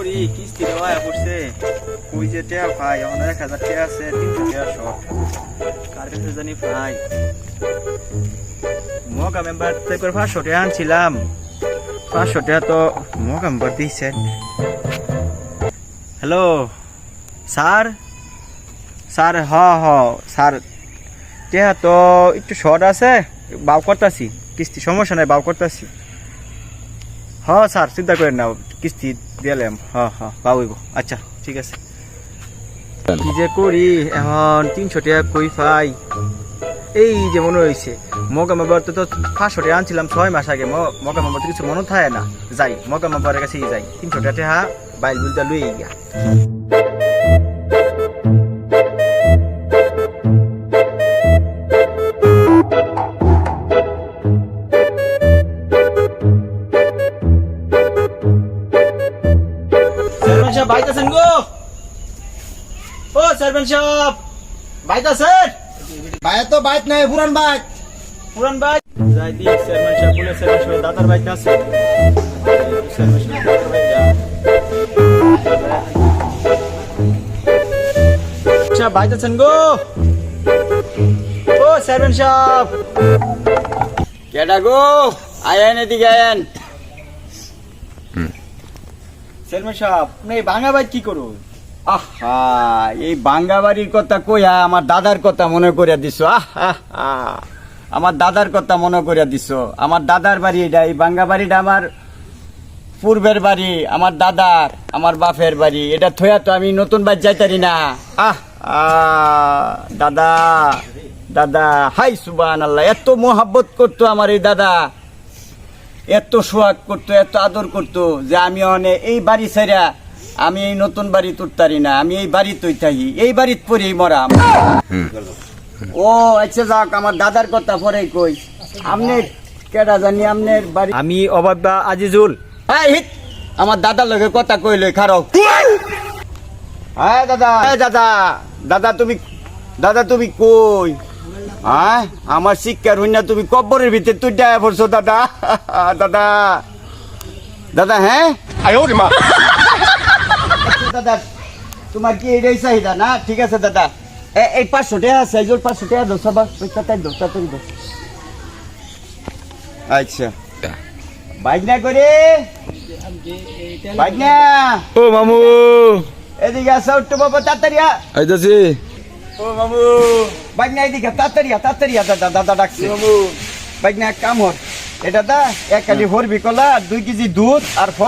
করি কিস্তি দেওয়া পড়ছে কই যে টাকা ভাই এখন 1000 টাকা আছে 300 টাকা শর্ট কার কাছে জানি ভাই মগা মেম্বার থেকে 500 টাকা আনছিলাম 500 টাকা তো মগা মেম্বার দিয়েছেন হ্যালো স্যার স্যার স্যার টাকা তো একটু শর্ট আছে বাউ করতেছি কিস্তি সমস্যা নাই বাউ করতেছি স্যার চিন্তা করেন না কিস্তি দিলাম পাবো আচ্ছা ঠিক আছে কি যে করি এখন 300 টাকা কই পাই এই যে মনে হয়েছে মগা মেম্বার তো 500 টাকা আনছিলাম 6 মাস আগে মগা মেম্বার তো কিছু মনে থাকে না যাই মগা মেম্বারের কাছে যাই 300 টাকা বাইল বিলটা লুয়ে গিয়া বাইতাছেন গো ও সার্ভেন্ট সাহেব বাইতাছেন বাইরে তো বাইক নাই পুরান বাইক যাই দি সার্ভেন্ট সাহেব বলে সার্ভেন্ট সাহেব দাদার বাইক আছে সার্ভেন্ট সাহেব আচ্ছা বাইতাছেন গো ও সার্ভেন্ট সাহেব কেডা গো আয়েন এদিকে আয়েন সার্ভেন্ট সাহেব আপনি ভাঙা বাইক কি করো আহা এই বাঙ্গা বাড়ির কথা কইয়া আমার দাদার কথা মনে করিয়া দিছো আমার দাদার কথা মনে করিয়া দিছো আমার দাদার বাড়ি এটা এই বাঙ্গা বাড়িটা আমার পূর্বের বাড়ি আমার দাদার আমার বাপের বাড়ি এটা থইয়া তো আমি নতুন বাড়ি যাইতারি না দাদা দাদা হাই সুবহানাল্লাহ এত মোহাব্বত করতো আমার এই দাদা এত সোহাগ করতো এত আদর করতো যে আমি এই বাড়ি ছেড়া আমি এই নতুন বাড়ি তুলতারি না আমি এই বাড়ি তুই থাকি এই বাড়িত পরেই মরা ও আচ্ছা যাক আমার দাদার কথা পরে কই আমনে কেডা জানি আমনের বাড়ি আমি অবাব্বা আজিজুল আমার দাদার লগে কথা কইলে খারাপ হ্যাঁ দাদা দাদা তুমি কই হ্যাঁ আমার শিক্ষার হইনা তুমি কব্বরের ভিতরে তুই ডায়া পড়ছো দাদা দাদা হ্যাঁ দাদা তোমার কি এটাই চাহিদা না ঠিক আছে দাদা এই 500 টাকা আছে 500 টাকা দাও সবা তাই দাও আচ্ছা বাইক না করে বাইক না ও মামু এদিকে আসা উঠতে বাবা তাড়াতাড়ি আইতাছি ও মামু বাইক না এদিকে তাড়াতাড়ি দাদা ডাকছে মামু বাইক না এক কাম হর এটা দা 1 কালি হরবি কলা 2 কেজি দুধ আর ফল